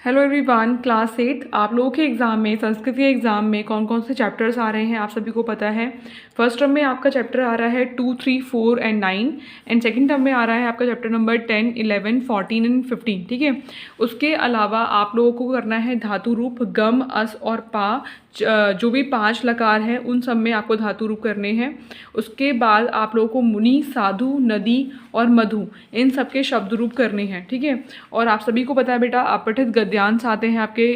Hello everyone, class 8 आप लोगों के एग्ज़ाम में संस्कृत के एग्ज़ाम में कौन कौन से चैप्टर्स आ रहे हैं आप सभी को पता है। फर्स्ट टर्म में आपका चैप्टर आ रहा है 2, 3, 4 एंड 9 एंड सेकंड टर्म में आ रहा है आपका चैप्टर नंबर 10, 11, 14 एंड 15। ठीक है, उसके अलावा आप लोगों को करना है धातु रूप गम, अस और पा। जो भी 5 लकार हैं उन सब में आपको धातु रूप करने हैं। उसके बाद आप लोगों को मुनि, साधु, नदी और मधु इन सब के शब्द रूप करने हैं। ठीक है, और आप सभी को पता है बेटा अपठित गद्यांश आते हैं आपके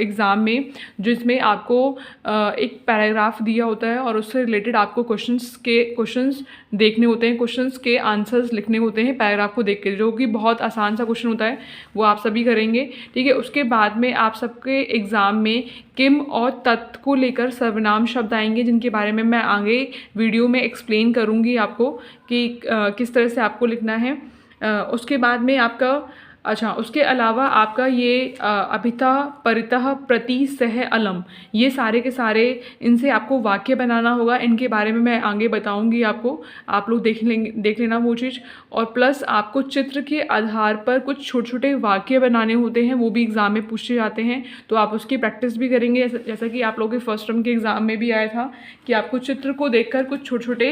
एग्ज़ाम में, जिसमें आपको एक पैराग्राफ दिया होता है और उससे रिलेटेड आपको क्वेश्चंस देखने होते हैं, क्वेश्चंस के आंसर्स लिखने होते हैं पैराग्राफ को देख के, जो कि बहुत आसान सा क्वेश्चन होता है, वो आप सभी करेंगे। ठीक है, उसके बाद में आप सबके एग्ज़ाम में किम और तत् को लेकर सर्वनाम शब्द आएंगे, जिनके बारे में मैं आगे वीडियो में एक्सप्लेन करूँगी आपको कि किस तरह से आपको लिखना है। उसके बाद में आपका उसके अलावा आपका ये अभिता, परितः, प्रति, सह, अलम, ये सारे के सारे इनसे आपको वाक्य बनाना होगा। इनके बारे में मैं आगे बताऊंगी आपको, आप लोग देख लेना वो चीज़। और प्लस आपको चित्र के आधार पर कुछ छोटे छोटे वाक्य बनाने होते हैं, वो भी एग्ज़ाम में पूछे जाते हैं, तो आप उसकी प्रैक्टिस भी करेंगे। जैसा कि आप लोगों के फर्स्ट टर्म के एग्ज़ाम में भी आया था कि आपको चित्र को देखकर कुछ छोटे छोटे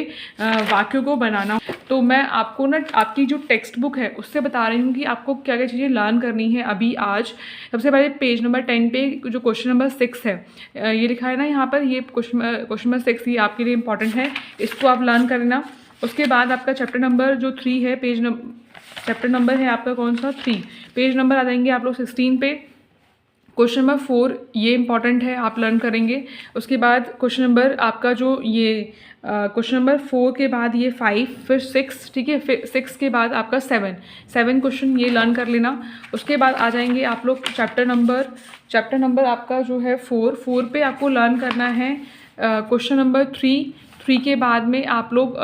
वाक्यों को बनाना। तो मैं आपको ना आपकी जो टेक्स्ट बुक है उससे बता रही हूँ कि आपको क्या क्या चीज़ें लर्न करनी है अभी आज। सबसे पहले पेज नंबर 10 पे जो क्वेश्चन नंबर 6 है, ये लिखा है ना यहाँ पर, ये क्वेश्चन नंबर 6 ये आपके लिए इंपॉर्टेंट है, इसको आप लर्न करना। उसके बाद आपका चैप्टर नंबर जो 3 है, चैप्टर नंबर है आपका कौन सा 3, पेज नंबर आ जाएंगे आप लोग 16 पे। क्वेश्चन नंबर 4 ये इंपॉर्टेंट है, आप लर्न करेंगे। उसके बाद क्वेश्चन नंबर आपका जो ये क्वेश्चन नंबर 4 के बाद ये 5, फिर 6। ठीक है, फिर 6 के बाद आपका 7 क्वेश्चन ये लर्न कर लेना। उसके बाद आ जाएंगे आप लोग चैप्टर नंबर आपका जो है 4 पे आपको लर्न करना है क्वेश्चन नंबर 3 के बाद में आप लोग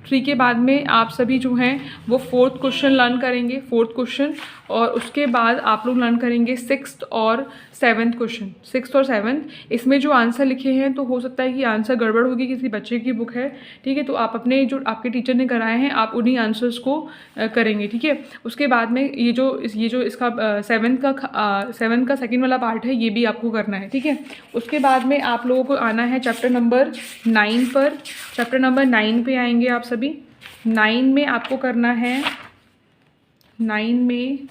3 के बाद में आप सभी जो हैं वो 4th क्वेश्चन लर्न करेंगे, 4th क्वेश्चन। और उसके बाद आप लोग लर्न करेंगे 6th और 7th क्वेश्चन, 6th और 7th। इसमें जो आंसर लिखे हैं तो हो सकता है कि आंसर गड़बड़ होगी, किसी बच्चे की बुक है। ठीक है, तो आप अपने जो आपके टीचर ने कराए हैं आप उन्हीं आंसर्स को करेंगे। ठीक है, उसके बाद में ये जो इसका 7th का सेकेंड वाला पार्ट है, ये भी आपको करना है। ठीक है, उसके बाद में आप लोगों को आना है चैप्टर नंबर 9 पर। चैप्टर नंबर 9 पे आएंगे आप सभी। 9 में आपको करना है, 9 में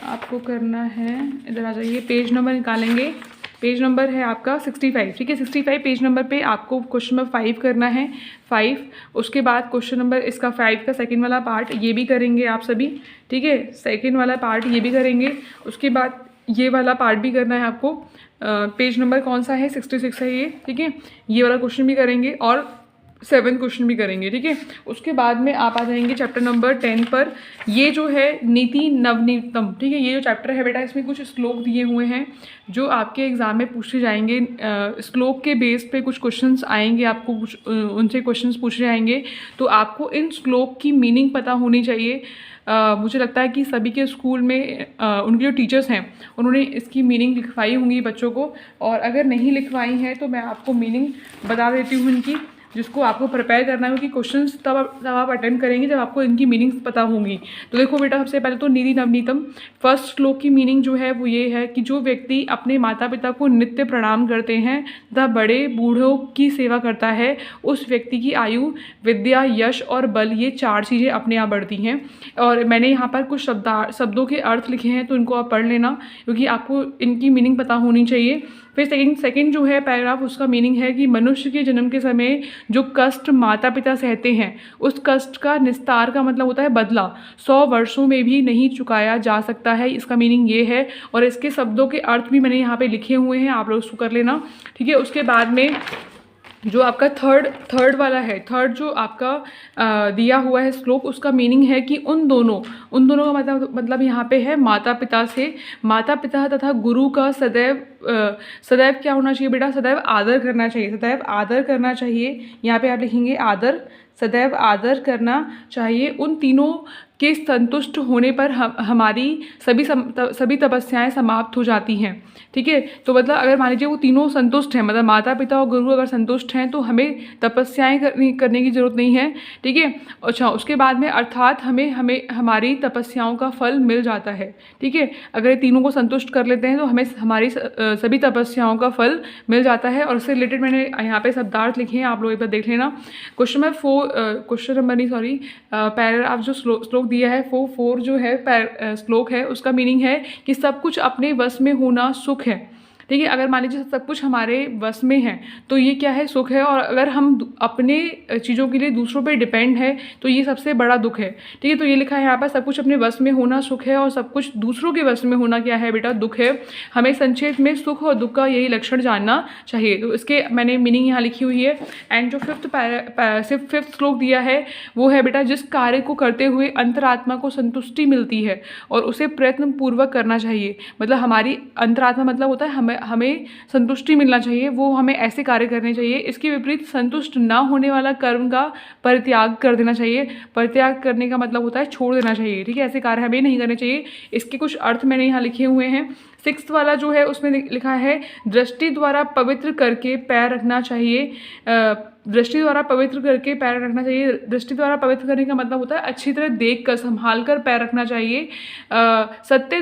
आपको करना है, इधर आ जाइए, पेज नंबर निकालेंगे। पेज नंबर है आपका 65। ठीक है, 65 पेज नंबर पे आपको क्वेश्चन नंबर 5 करना है, 5। उसके बाद क्वेश्चन नंबर इसका 5 का सेकंड वाला पार्ट ये भी करेंगे आप सभी। ठीक है, सेकंड वाला पार्ट ये भी करेंगे। उसके बाद ये वाला पार्ट भी करना है आपको। पेज नंबर कौन सा है, 66 है ये। ठीक है, ये वाला क्वेश्चन भी करेंगे और 7 क्वेश्चन भी करेंगे। ठीक है, उसके बाद में आप आ जाएंगे चैप्टर नंबर 10 पर। ये जो है नीति नवनीतम। ठीक है, ये जो चैप्टर है बेटा, इसमें कुछ श्लोक दिए हुए हैं जो आपके एग्जाम में पूछे जाएंगे। श्लोक के बेस पे कुछ क्वेश्चंस आएंगे, आपको कुछ उनसे क्वेश्चंस पूछे जाएंगे, तो आपको इन श्लोक की मीनिंग पता होनी चाहिए। मुझे लगता है कि सभी के स्कूल में उनके जो टीचर्स हैं उन्होंने इसकी मीनिंग लिखवाई होंगी बच्चों को, और अगर नहीं लिखवाई हैं तो मैं आपको मीनिंग बता देती हूँ इनकी, जिसको आपको प्रिपेयर करना है, क्योंकि क्वेश्चंस तब आप अटेम्प्ट करेंगे जब आपको इनकी मीनिंग्स पता होंगी। तो देखो बेटा, सबसे पहले तो नीति नवनीतम फर्स्ट श्लोक की मीनिंग जो है वो ये है कि जो व्यक्ति अपने माता पिता को नित्य प्रणाम करते हैं तथा बड़े बूढ़ों की सेवा करता है, उस व्यक्ति की आयु, विद्या, यश और बल, ये 4 चीज़ें अपने आप बढ़ती हैं। और मैंने यहाँ पर कुछ शब्दों के अर्थ लिखे हैं, तो इनको आप पढ़ लेना, क्योंकि आपको इनकी मीनिंग पता होनी चाहिए। फिर सेकंड जो है पैराग्राफ, उसका मीनिंग है कि मनुष्य के जन्म के समय जो कष्ट माता पिता सहते हैं, उस कष्ट का निस्तार का मतलब होता है बदला, 100 वर्षों में भी नहीं चुकाया जा सकता है। इसका मीनिंग ये है, और इसके शब्दों के अर्थ भी मैंने यहाँ पे लिखे हुए हैं, आप लोग उसको कर लेना। ठीक है, उसके बाद में जो आपका थर्ड वाला है, थर्ड जो आपका दिया हुआ है श्लोक, उसका मीनिंग है कि उन दोनों का मतलब यहाँ पे है माता पिता तथा गुरु का सदैव क्या होना चाहिए बेटा, सदैव आदर करना चाहिए। यहाँ पे आप लिखेंगे आदर, सदैव आदर करना चाहिए। उन तीनों के संतुष्ट होने पर हमारी सभी तपस्याएं समाप्त हो जाती हैं। ठीक है, तो मतलब अगर मान लीजिए वो तीनों संतुष्ट हैं, मतलब माता पिता और गुरु अगर संतुष्ट हैं तो हमें तपस्याएं करने की ज़रूरत नहीं है। ठीक है, अच्छा उसके बाद में अर्थात हमें हमें हमारी तपस्याओं का फल मिल जाता है। ठीक है, अगर ये तीनों को संतुष्ट कर लेते हैं तो हमें हमारी सभी तपस्याओं का फल मिल जाता है। और इससे रिलेटेड मैंने यहाँ पे शब्दार्थ लिखे हैं, आप लोग एक बार देख लेना। क्वेश्चन नंबर नहीं सॉरी पैराग्राफ जो श्लोक दिया है वो 4 जो है श्लोक है, उसका मीनिंग है कि सब कुछ अपने वश में होना सुख है। ठीक है, अगर मान लीजिए सब कुछ हमारे वश में है तो ये क्या है, सुख है। और अगर हम अपने चीज़ों के लिए दूसरों पे डिपेंड है तो ये सबसे बड़ा दुख है। ठीक है, तो ये लिखा है यहाँ पर सब कुछ अपने वश में होना सुख है और सब कुछ दूसरों के वश में होना क्या है बेटा, दुख है। हमें संक्षेप में सुख और दुख का यही लक्षण जानना चाहिए। तो इसके मैंने मीनिंग यहाँ लिखी हुई है। एंड जो फिफ्थ श्लोक दिया है वो है बेटा, जिस कार्य को करते हुए अंतरात्मा को संतुष्टि मिलती है और उसे प्रयत्न पूर्वक करना चाहिए। मतलब हमारी अंतरात्मा मतलब होता है हमें संतुष्टि मिलना चाहिए, वो हमें ऐसे कार्य करने चाहिए। इसके विपरीत संतुष्ट ना होने वाला कर्म का परित्याग कर देना चाहिए। परित्याग करने का मतलब होता है छोड़ देना चाहिए। ठीक है, ऐसे कार्य हमें नहीं करने चाहिए। इसके कुछ अर्थ मैंने यहाँ लिखे हुए हैं। 6th वाला जो है उसमें लिखा है, दृष्टि द्वारा पवित्र करके पैर रखना चाहिए। दृष्टि द्वारा पवित्र करके पैर रखना चाहिए। दृष्टि द्वारा पवित्र करने का मतलब होता है अच्छी तरह देख कर संभाल कर पैर रखना चाहिए। सत्य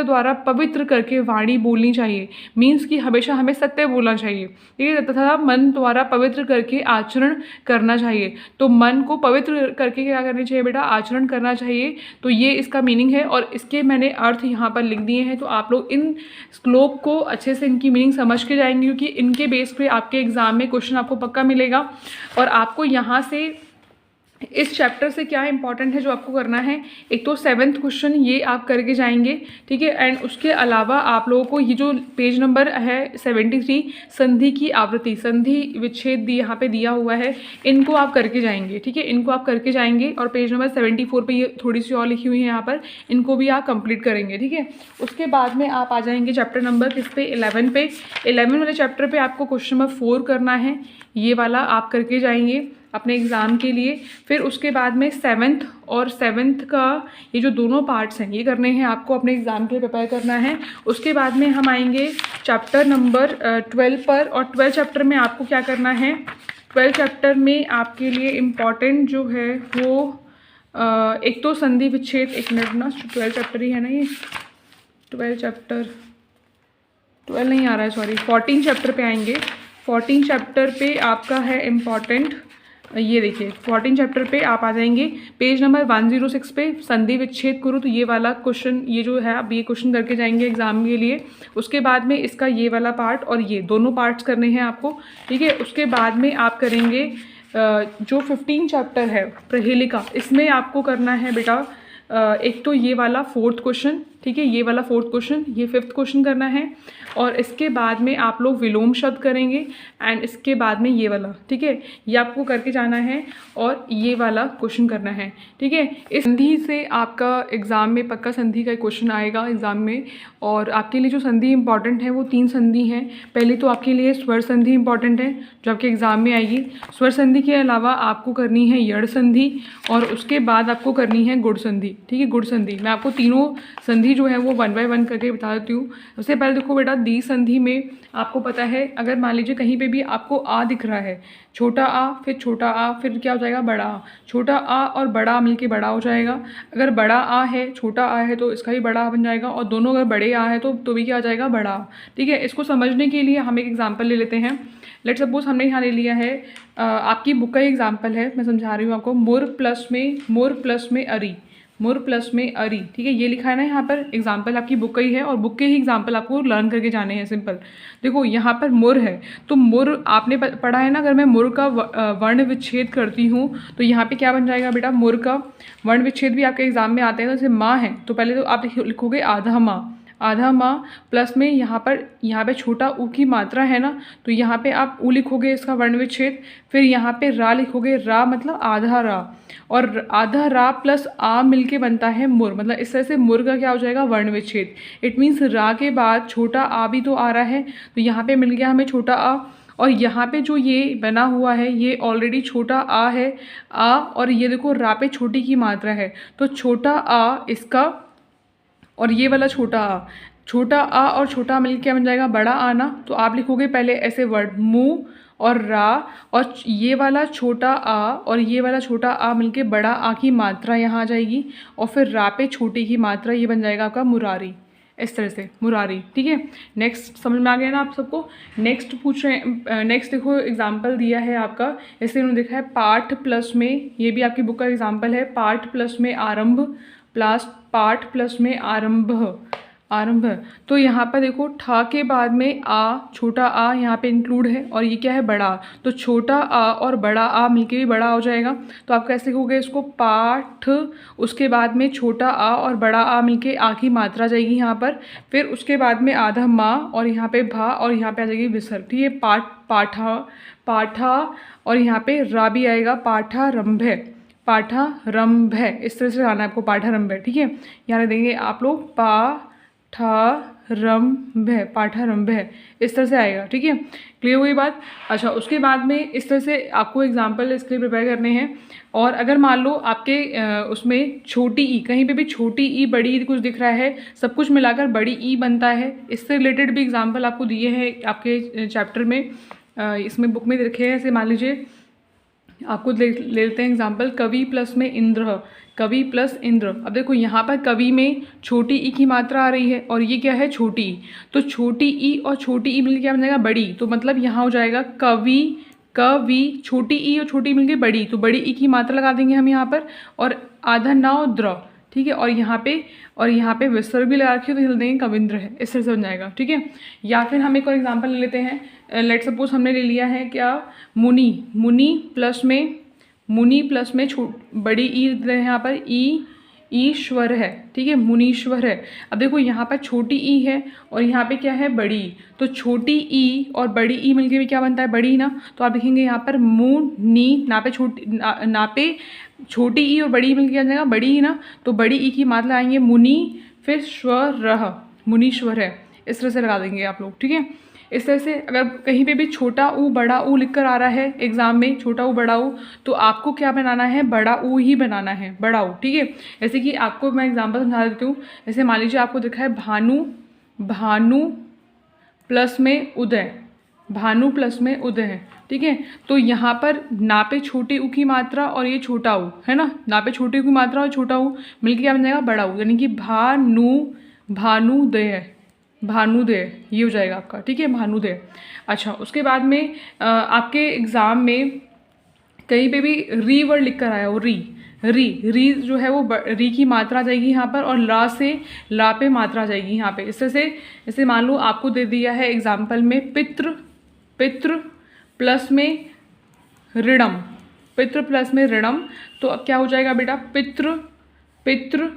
द्वारा पवित्र करके वाणी बोलनी चाहिए। मीन्स कि हमेशा हमें सत्य बोलना चाहिए। ठीक है, तथा मन द्वारा पवित्र करके आचरण करना चाहिए। तो मन को पवित्र करके क्या करना चाहिए बेटा, आचरण करना चाहिए। तो ये इसका मीनिंग है और इसके मैंने अर्थ यहाँ पर लिख दिए हैं। तो आप लोग इन श्लोक को अच्छे से इनकी मीनिंग समझ के जाएंगे, क्योंकि इनके बेस पे आपके एग्जाम में क्वेश्चन आपको पक्का मिलेगा। और आपको यहाँ से इस चैप्टर से क्या इंपॉर्टेंट है जो आपको करना है, एक तो 7th क्वेश्चन ये आप करके जाएंगे। ठीक है, एंड उसके अलावा आप लोगों को ये जो पेज नंबर है 73 संधि की आवृत्ति, संधि विच्छेद यहाँ पे दिया हुआ है, इनको आप करके जाएंगे। ठीक है, इनको आप करके जाएंगे। और पेज नंबर 74 पे ये थोड़ी सी और लिखी हुई है यहाँ पर, इनको भी आप कंप्लीट करेंगे। ठीक है, उसके बाद में आप आ जाएंगे चैप्टर नंबर किस पे, 11 पे। 11 वाले चैप्टर पे आपको क्वेश्चन नंबर 4 करना है, ये वाला आप करके जाएंगे अपने एग्ज़ाम के लिए। फिर उसके बाद में 7th का ये जो दोनों पार्ट्स हैं ये करने हैं आपको, अपने एग्ज़ाम के लिए प्रिपेयर करना है। उसके बाद में हम आएंगे चैप्टर नंबर 12 पर। और 12 चैप्टर में आपको क्या करना है, 12 चैप्टर में आपके लिए इम्पॉर्टेंट जो है वो एक तो संधि विच्छेद, एक मिनट ना, 12 चैप्टर ही है ना ये, 12 चैप्टर 12 नहीं आ रहा है सॉरी, 14 चैप्टर पे आएंगे। 14 चैप्टर पे आपका है इम्पॉर्टेंट, ये देखिए 14 चैप्टर पे आप आ जाएंगे पेज नंबर 106 पे, संधि विच्छेद करो। तो ये वाला क्वेश्चन, ये जो है आप ये क्वेश्चन करके जाएंगे एग्जाम के लिए। उसके बाद में इसका ये वाला पार्ट और ये दोनों पार्ट्स करने हैं आपको। ठीक है, उसके बाद में आप करेंगे जो 15 चैप्टर है प्रहेलिका, इसमें आपको करना है बेटा एक तो ये वाला 4th क्वेश्चन। ठीक है, ये वाला 4th क्वेश्चन, ये 5th क्वेश्चन करना है। और इसके बाद में आप लोग विलोम शब्द करेंगे एंड इसके बाद में ये वाला। ठीक है, ये आपको करके जाना है और ये वाला क्वेश्चन करना है। ठीक है, इस संधि से आपका एग्ज़ाम में पक्का संधि का क्वेश्चन आएगा एग्ज़ाम में। और आपके लिए जो संधि इंपॉर्टेंट है वो 3 संधि हैं। पहले तो आपके लिए स्वर संधि इंपॉर्टेंट है जो आपके एग्ज़ाम में आएगी। स्वर संधि के अलावा आपको करनी है यड़ संधि और उसके बाद आपको करनी है गुड़ संधि। ठीक है, गुड़ संधि मैं आपको तीनों संधि जो है वो 1 बाय 1 करके बता देती हूँ। सबसे पहले देखो बेटा, दी संधि में आपको पता है, अगर मान लीजिए कहीं पे भी आपको आ दिख रहा है, छोटा आ फिर छोटा आ फिर क्या हो जाएगा, बड़ा आ। छोटा आ और बड़ा आ मिलके बड़ा हो जाएगा। अगर बड़ा आ है छोटा आ है तो इसका भी बड़ा आ बन जाएगा, और दोनों अगर बड़े आ है तो भी क्या हो जाएगा, बड़ा आ। ठीक है, इसको समझने के लिए हम एक एग्जाम्पल ले लेते हैं। लेट सपोज हमने यहाँ ले लिया है, आपकी बुक का एग्जाम्पल है, मैं समझा रही हूँ आपको। मोर प्लस में अरी, मोर प्लस में अरी। ठीक है, ये लिखा है ना यहाँ पर, एग्जाम्पल आपकी बुक का ही है और बुक के ही एग्जाम्पल आपको लर्न करके जाने हैं। सिंपल देखो, यहाँ पर मुर है तो मुर आपने पढ़ा है ना, अगर मैं मुर का वर्ण विच्छेद करती हूँ तो यहाँ पे क्या बन जाएगा बेटा, मुर का वर्ण विच्छेद भी आपके एग्जाम में आते हैं। जैसे माँ है तो पहले तो आप लिखोगे आधा माँ, आधा माँ प्लस में यहाँ पे छोटा ऊ की मात्रा है ना, तो यहाँ पे आप ऊ लिखोगे इसका वर्ण विच्छेद। फिर यहाँ पे रा लिखोगे, रा मतलब आधा रा, और आधा रा प्लस आ मिलके बनता है मुर। मतलब इस तरह से मुर का क्या हो जाएगा, वर्ण विच्छेद। इट मीन्स रा के बाद छोटा आ भी तो आ रहा है, तो यहाँ पे मिल गया हमें छोटा आ। और यहाँ पे जो ये बना हुआ है ये ऑलरेडी छोटा आ है, आ, और ये देखो रा पे छोटी की मात्रा है, तो छोटा आ इसका और ये वाला छोटा आ और छोटा आ मिलकर क्या बन जाएगा, बड़ा आ ना। तो आप लिखोगे पहले ऐसे वर्ड मुँह और रा, और ये वाला छोटा आ और ये वाला छोटा आ मिलके बड़ा आ की मात्रा यहाँ आ जाएगी, और फिर रा पे छोटी की मात्रा, ये बन जाएगा आपका मुरारी। इस तरह से मुरारी। ठीक है, नेक्स्ट समझ में आ गया ना आप सबको। नेक्स्ट पूछ रहे हैं, नेक्स्ट देखो एग्जाम्पल दिया है आपका, जैसे उन्होंने देखा है पाठ प्लस में, ये भी आपकी बुक का एग्जाम्पल है, पाठ प्लस में आरंभ प्लस पाठ प्लस में आरंभ। तो यहाँ पर देखो ठा के बाद में आ, छोटा आ यहाँ पे इंक्लूड है, और ये क्या है, बड़ा। तो छोटा आ और बड़ा आ मिलके भी बड़ा हो जाएगा। तो आप कैसे लिखोगे इसको, पाठ, उसके बाद में छोटा आ और बड़ा आ मिलके आ की मात्रा जाएगी यहाँ पर, फिर उसके बाद में आधा माँ और यहाँ पे भा और यहाँ पे आ जाएगी विसर्ग। ठीक है, पाठा और यहाँ पे रा भी आएगा, पाठारंभ इस तरह से आना है आपको, पाठारंभ। ठीक है, यहाँ देंगे आप लोग पाठारंभ, इस तरह से आएगा। ठीक है, क्लियर हुई बात। अच्छा, उसके बाद में इस तरह से आपको एग्जाम्पल इसके लिए प्रिपेयर करने हैं। और अगर मान लो आपके उसमें छोटी ई, कहीं पे भी छोटी ई बड़ी ई कुछ दिख रहा है, सब कुछ मिलाकर बड़ी ई बनता है, इससे रिलेटेड भी एग्जाम्पल आपको दिए हैं आपके चैप्टर में, इसमें बुक में लिखे हैं। ऐसे मान लीजिए आपको ले लेते हैं एग्जाम्पल, कवि प्लस में इंद्र, कवि प्लस इंद्र। अब देखो यहाँ पर कवि में छोटी ई की मात्रा आ रही है, और ये क्या है, छोटी ई। तो छोटी ई और छोटी ई मिलकर क्या बन जाएगा, बड़ी। तो मतलब यहाँ हो जाएगा कवि, छोटी ई और छोटी मिलकर बड़ी, तो बड़ी ई की मात्रा लगा देंगे हम यहाँ पर, और आधा नाव द्र। ठीक है, और यहाँ पे विसर्ग भी लगा रखी है, तो हिल देंगे कविंद्र है, इस तरह से बन जाएगा। ठीक है, या फिर हम एक और एग्जाम्पल ले लेते हैं। लेट सपोज हमने ले लिया है क्या, मुनि प्लस में बड़ी ई दे हैं यहाँ पर, ईश्वर है। ठीक है, मुनीश्वर है। अब देखो यहाँ पर छोटी ई है और यहाँ पे क्या है, बड़ी। तो छोटी ई और बड़ी ई मिलके भी क्या बनता है, बड़ी ना। तो आप देखेंगे यहाँ पर मुनी, ना पे छोटी ई और बड़ी मिलके क्या बन जाएगा, बड़ी ही ना। तो बड़ी ई की मात्रा आएंगे मुनि, फिर स्वर, मुनीश्वर है, इस तरह से लगा देंगे आप लोग। ठीक है, इस तरह से अगर कहीं पे भी छोटा ऊ बड़ा ऊ लिख कर आ रहा है एग्जाम में, छोटा ऊ बड़ा ऊ, तो आपको क्या बनाना है, बड़ा ऊ ही बनाना है, बड़ा ऊ। ठीक है, जैसे कि आपको मैं एग्जांपल समझा देती हूँ। जैसे मान लीजिए आपको दिखा है भानु प्लस में उदय, भानु प्लस में उदय है। ठीक है, तो यहाँ पर ना पे छोटी ऊ की मात्रा और ये छोटा ऊ है ना, ना पे छोटी ऊ की मात्रा और छोटा ऊ मिलकर क्या बन जाएगा, बड़ा ऊ, यानी कि भानुदय, ये हो जाएगा आपका। ठीक है, भानुदय। अच्छा, उसके बाद में आपके एग्ज़ाम में कहीं पे भी री वर्ड लिख कर आया हो, री जो है वो री की मात्रा आ जाएगी यहाँ पर, और ला से ला पे मात्रा आ जाएगी यहाँ पे। इस तरह से जैसे मान लो आपको दे दिया है एग्जाम्पल में पितृ प्लस में ऋणम, तो अब क्या हो जाएगा बेटा, पितृ,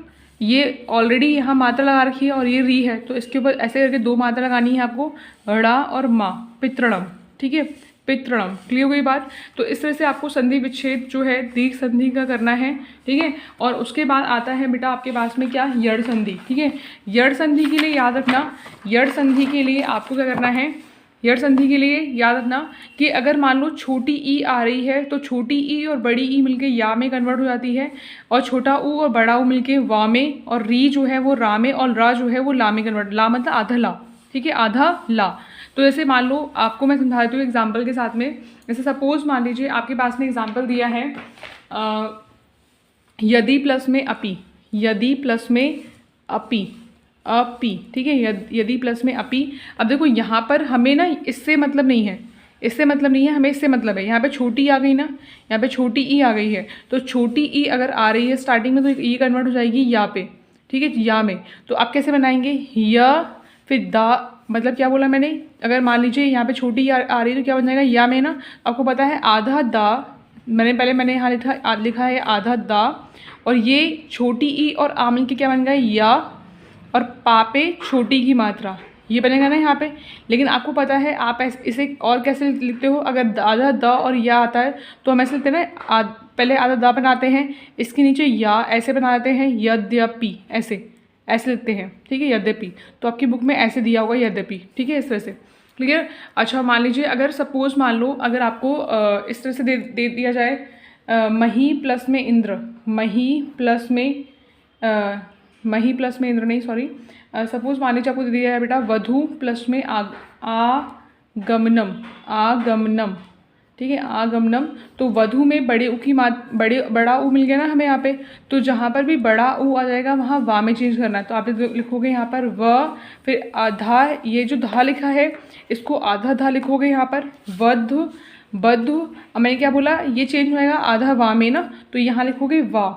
ये ऑलरेडी यहाँ मात्रा लगा रखी है और ये री है, तो इसके ऊपर ऐसे करके दो मात्रा लगानी है आपको, ड़ा और माँ, पितृणम। ठीक है, पितृणम। क्लियर हो गई बात। तो इस तरह से आपको संधि विच्छेद जो है दीर्घ संधि का करना है। ठीक है, और उसके बाद आता है बेटा आपके पास में क्या, यड़ संधि। ठीक है, यड़ संधि के लिए याद रखना, यड़ संधि के लिए आपको क्या करना है, यड़ संधि के लिए याद रखना कि अगर मान लो छोटी ई आ रही है, तो छोटी ई और बड़ी ई मिलके या में कन्वर्ट हो जाती है, और छोटा ऊ और बड़ा ऊ मिलके वा में, और री जो है वो रा में, और रा जो है वो ला में कन्वर्ट, ला मतलब आधा ला। ठीक है, आधा ला। तो जैसे मान लो आपको मैं समझा देती हूँ एग्जाम्पल के साथ में। जैसे सपोज मान लीजिए आपके पास में एग्जाम्पल दिया है यदि प्लस में अपी। ठीक है, यदि प्लस में अपी। अब देखो यहाँ पर हमें ना इससे मतलब नहीं है, हमें इससे मतलब है। यहाँ पे छोटी आ गई ना, यहाँ पे छोटी ई आ गई है, तो छोटी ई अगर आ रही है स्टार्टिंग में, तो ई कन्वर्ट हो जाएगी या पे। ठीक है, या में। तो आप कैसे बनाएंगे, या फिर दा, मतलब क्या बोला मैंने, अगर मान लीजिए यहाँ पे छोटी आ रही है तो क्या बन जाएगा, या में ना। आपको पता है आधा दा, मैंने यहाँ लिखा है आधा दा, और ये छोटी ई और आ मिल के क्या बन गया, या, और पा पे छोटी की मात्रा, ये बनेगा ना यहाँ पे। लेकिन आपको पता है आप इसे और कैसे लिखते हो, अगर आधा द और या आता है तो हम ऐसे लिखते हैं ना, पहले आधा द बनाते हैं, इसके नीचे या ऐसे बना देते हैं, यद्यपि, ऐसे लिखते हैं। ठीक है, यद्यपि। तो आपकी बुक में ऐसे दिया होगा यद्यपि। ठीक है, इस तरह से। क्लियर। अच्छा मान लीजिए अगर सपोज मान लो अगर आपको इस तरह से दे दिया जाए मही प्लस में इंद्र, मही प्लस में मही प्लस में इंद्र नहीं सॉरी, सपोज मान लीजिए आपको दे दिया है बेटा वधु प्लस में आगमनम, आगमनम, ठीक है, आगमनम। तो वधु में बड़े ऊ की बड़ा ऊ मिल गया ना हमें यहाँ पे, तो जहाँ पर भी बड़ा ऊ आ जाएगा वहाँ वा में चेंज करना है। तो आप लिखोगे यहाँ पर व, फिर आधा, ये जो धा लिखा है इसको आधा धा लिखोगे यहाँ पर, वधु बधु। अब मैंने क्या बोला, ये चेंज हो जाएगा आधा वा में ना, तो यहाँ लिखोगे वा,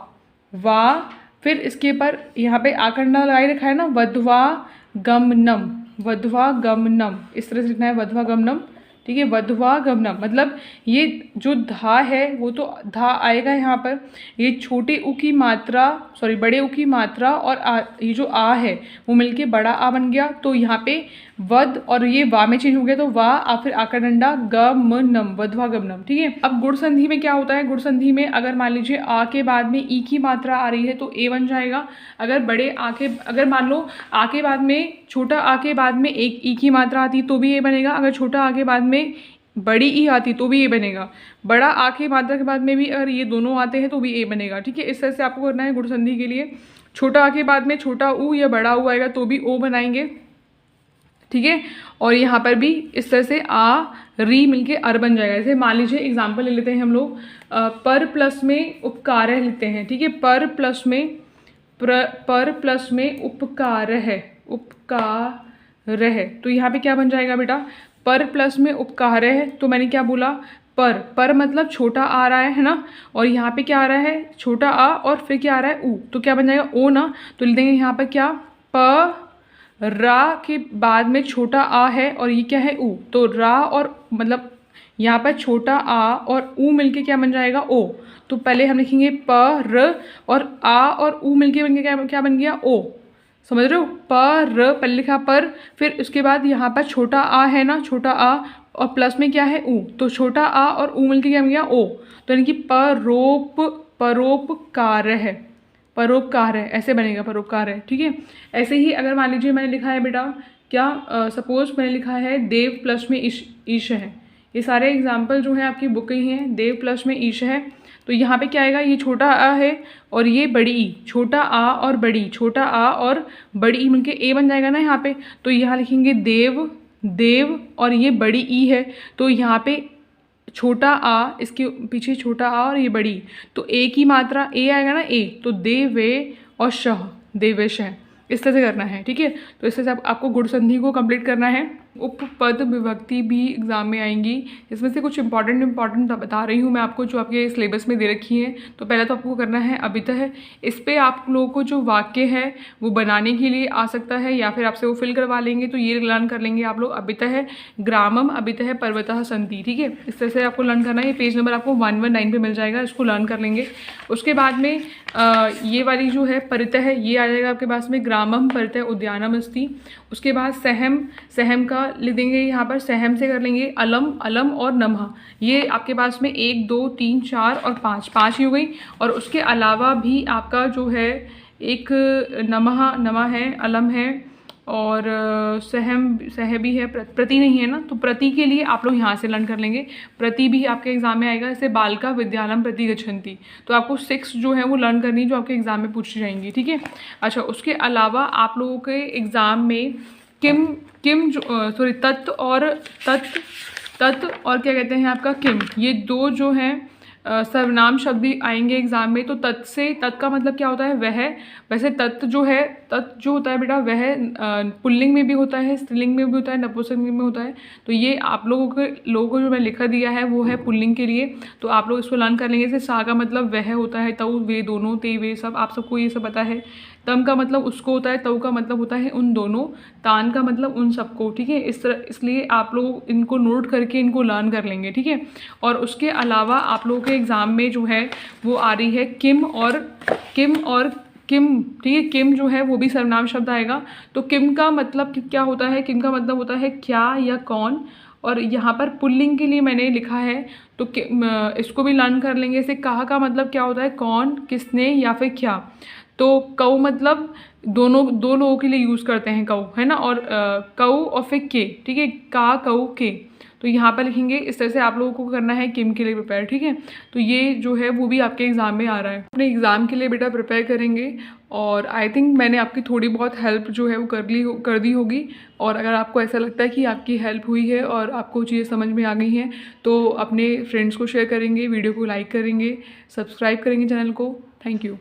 वा, फिर इसके ऊपर यहाँ पे आकंडा लगाई रखा है ना, वधवा गमनम, वधवा गमनम, इस तरह से लिखना है वधवा गमनम, ठीक है, वधवा गमनम। मतलब ये जो धा है वो तो धा आएगा यहाँ पर, ये छोटे ऊ की मात्रा सॉरी बड़े ऊ की मात्रा और ये जो आ है वो मिलके बड़ा आ बन गया। तो यहाँ पे वध और ये वा में चेंज हो गया, तो वा और फिर आकर डंडा गमनम, वधवा गमनम, ठीक है। अब गुण संधि में क्या होता है, गुण संधि में अगर मान लीजिए आ के बाद में ई की मात्रा आ रही है तो ए बन जाएगा। अगर बड़े आ के, अगर मान लो आ के बाद में छोटा आ के बाद में एक ई की मात्रा आती तो भी ए बनेगा, अगर छोटा आ के बाद में बड़ी ई आती तो भी ए बनेगा, बड़ा आ के मात्रा के बाद में भी अगर ये दोनों आते हैं तो भी ए बनेगा, ठीक है। इस तरह से आपको करना है गुण संधि के लिए। छोटा आ के बाद में छोटा ऊ या बड़ा ऊ आएगा तो भी ओ बनाएंगे, ठीक है। और यहाँ पर भी इस तरह से आ री मिलके अर बन जाएगा। जैसे मान लीजिए एग्जाम्पल ले लेते हैं हम लोग, पर प्लस में उपकार लेते हैं, ठीक है, पर प्लस में उपकार है, उपकार है, तो यहाँ पे क्या बन जाएगा बेटा, पर प्लस में उपकार है। तो मैंने क्या बोला, पर मतलब छोटा आ रहा है ना, और यहाँ पे क्या आ रहा है, छोटा आ और फिर क्या आ रहा है ऊ, तो क्या बन जाएगा ओ ना। तो लिख देंगे यहाँ पर क्या, प रा के बाद में छोटा आ है और ये क्या है ऊ, तो रा और मतलब यहाँ पर छोटा आ और ऊ मिलके क्या बन जाएगा ओ। तो पहले हम लिखेंगे प र और आ और ऊ मिलके बन गया क्या बन गया ओ, समझ रहे हो, प र पहले लिखा पर, फिर उसके बाद यहाँ पर छोटा आ है ना, छोटा आ और प्लस में क्या है ऊ, तो छोटा आ और ऊ मिलके क्या बन गया ओ। तो यानी कि परोपकार है, परोपकार है, ऐसे बनेगा परोपकार है, ठीक है। ऐसे ही अगर मान लीजिए मैंने लिखा है बेटा क्या, सपोज मैंने लिखा है देव प्लस में ईश है, ये सारे एग्जाम्पल जो हैं आपकी बुक ही हैं, देव प्लस में ईश है। तो यहाँ पे क्या आएगा, ये छोटा आ है और ये बड़ी ई, छोटा आ और बड़ी, छोटा आ और बड़ी ई मिलके ए बन जाएगा ना यहाँ पे। तो यहाँ लिखेंगे देव, देव और ये बड़ी ई है, तो यहाँ पे छोटा आ, इसके पीछे छोटा आ और ये बड़ी, तो ए की मात्रा ए आएगा ना ए, तो देवे और शह, देवेश है, इस तरह से करना है, ठीक है। तो इस तरह से आपको गुण संधि को कंप्लीट करना है। उपपद विभक्ति भी एग्जाम में आएंगी, इसमें से कुछ इंपॉर्टेंट बता रही हूँ मैं आपको जो आपके सिलेबस में दे रखी है। तो पहला तो आपको करना है अभितः, इस पर आप लोगों को जो वाक्य है वो बनाने के लिए आ सकता है या फिर आपसे वो फिल करवा लेंगे, तो ये लर्न कर लेंगे आप लोग। अभितः ग्रामम अभितः पर्वतः सन्ति, ठीक है, इस तरह से आपको लर्न करना है। ये पेज नंबर आपको 119 पे मिल जाएगा, इसको लर्न कर लेंगे। उसके बाद में ये वाली जो है परितः, ये आ जाएगा आपके पास में, ग्रामम परितः उद्यानम अस्ति। उसके बाद सहम, सहम का लिख देंगे यहाँ पर, सहम से कर लेंगे अलम, अलम और नमः, ये आपके पास में 1 2 3 4 और 5 ही हो गई। और उसके अलावा भी आपका जो है एक नमः, नमा है, अलम है और सहम, सह भी है, प्रति नहीं है ना, तो प्रति के लिए आप लोग यहाँ से लर्न कर लेंगे। प्रति भी आपके एग्जाम में आएगा, जैसे बालिका विद्यालयम प्रति गच्छन्ति, तो आपको 6 जो है वो लर्न करनी जो आपके एग्जाम में पूछी जाएंगी, ठीक है। अच्छा उसके अलावा आप लोगों के एग्ज़ाम में किम, तत्व और तत्व और क्या कहते हैं आपका किम, ये 2 जो हैं सर्वनाम शब्द भी आएंगे एग्जाम में। तो तत् से, तत् का मतलब क्या होता है वह, वैसे तत् जो है, तत् जो होता है बेटा वह पुल्लिंग में भी होता है, स्त्रीलिंग में भी होता है, नपुंसकलिंग में होता है। तो ये आप लोगों को जो मैं लिखा दिया है वो है पुल्लिंग के लिए, तो आप लोग इसको लर्न कर लेंगे। जैसे सा का मतलब वह होता है, तऊ वे दोनों, ते वे सब, आप सबको ये सब पता है। तम का मतलब उसको होता है, तऊ का मतलब होता है उन दोनों, तान का मतलब उन सबको, ठीक है। इस तरह इसलिए आप लोग इनको नोट करके इनको लर्न कर लेंगे, ठीक है। और उसके अलावा आप लोगों के एग्ज़ाम में जो है वो आ रही है किम और किम, ठीक है। किम जो है वो भी सर्वनाम शब्द आएगा। तो किम का मतलब क्या होता है, किम का मतलब होता है क्या या कौन, और यहाँ पर पुल्लिंग के लिए मैंने लिखा है, तो इसको भी लर्न कर लेंगे। जैसे कहा का मतलब क्या होता है, कौन, किसने या फिर क्या। तो कऊ मतलब दो लोगों के लिए यूज़ करते हैं कऊ, है ना। और कऊ और फिर के, ठीक है, का कऊ के, तो यहाँ पर लिखेंगे। इस तरह से आप लोगों को करना है किम के लिए प्रिपेयर, ठीक है। तो ये जो है वो भी आपके एग्ज़ाम में आ रहा है। अपने एग्ज़ाम के लिए बेटा प्रिपेयर करेंगे और आई थिंक मैंने आपकी थोड़ी बहुत हेल्प जो है वो कर दी होगी। और अगर आपको ऐसा लगता है कि आपकी हेल्प हुई है और आपको चीज़ें समझ में आ गई हैं तो अपने फ्रेंड्स को शेयर करेंगे, वीडियो को लाइक करेंगे, सब्सक्राइब करेंगे चैनल को। Thank you.